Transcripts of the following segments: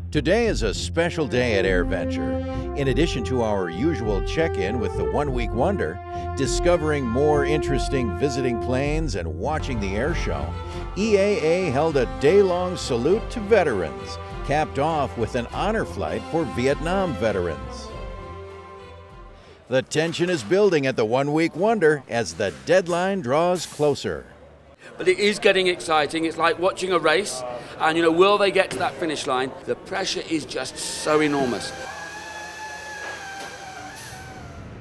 Today is a special day at AirVenture. In addition to our usual check-in with the one-week wonder, discovering more interesting visiting planes and watching the air show, EAA held a day-long salute to veterans, capped off with an honor flight for Vietnam veterans. The tension is building at the one-week wonder as the deadline draws closer. But it is getting exciting. It's like watching a race, and will they get to that finish line? The pressure is just so enormous.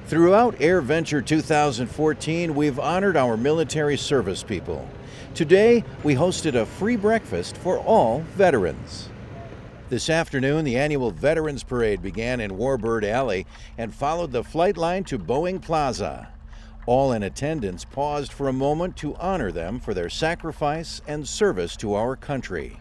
Throughout AirVenture 2014, we've honored our military service people. Today, we hosted a free breakfast for all veterans. This afternoon, the annual Veterans Parade began in Warbird Alley and followed the flight line to Boeing Plaza. All in attendance paused for a moment to honor them for their sacrifice and service to our country.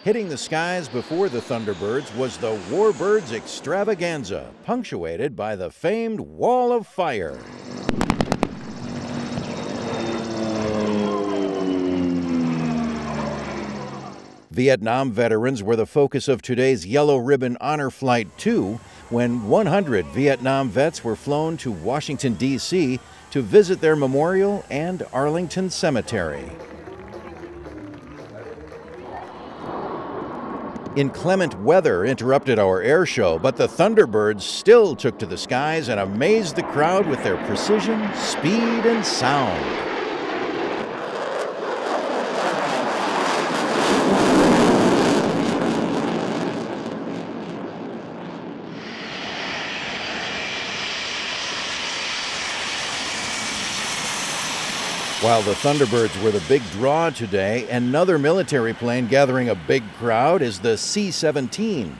Hitting the skies before the Thunderbirds was the Warbirds Extravaganza, punctuated by the famed Wall of Fire. Vietnam veterans were the focus of today's Yellow Ribbon Honor Flight 2, when 100 Vietnam vets were flown to Washington, D.C. to visit their memorial and Arlington Cemetery. Inclement weather interrupted our air show, but the Thunderbirds still took to the skies and amazed the crowd with their precision, speed, and sound. While the Thunderbirds were the big draw today, another military plane gathering a big crowd is the C-17.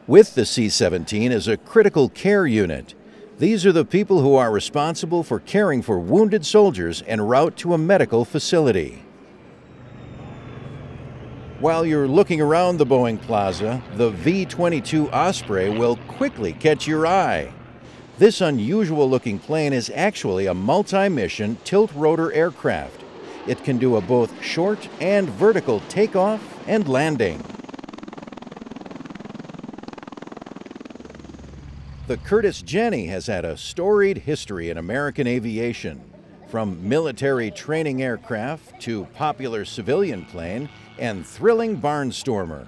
With the C-17 is a critical care unit. These are the people who are responsible for caring for wounded soldiers en route to a medical facility. While you're looking around the Boeing Plaza, the V-22 Osprey will quickly catch your eye. This unusual-looking plane is actually a multi-mission tilt-rotor aircraft. It can do a both short and vertical takeoff and landing. The Curtiss Jenny has had a storied history in American aviation. From military training aircraft to popular civilian plane and thrilling barnstormer.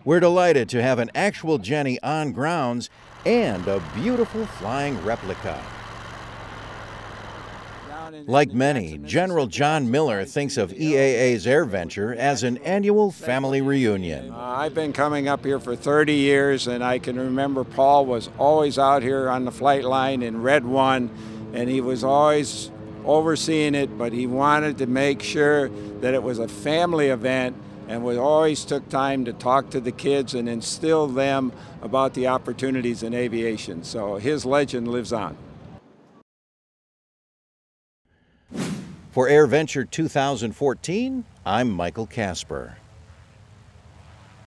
We're delighted to have an actual Jenny on grounds and a beautiful flying replica. Like many, General John Miller thinks of EAA's AirVenture as an annual family reunion. I've been coming up here for 30 years, and I can remember Paul was always out here on the flight line in Red 1, and he was always overseeing it, but he wanted to make sure that it was a family event, and we always took time to talk to the kids and instill them about the opportunities in aviation. So his legend lives on. For AirVenture 2014, I'm Michael Casper.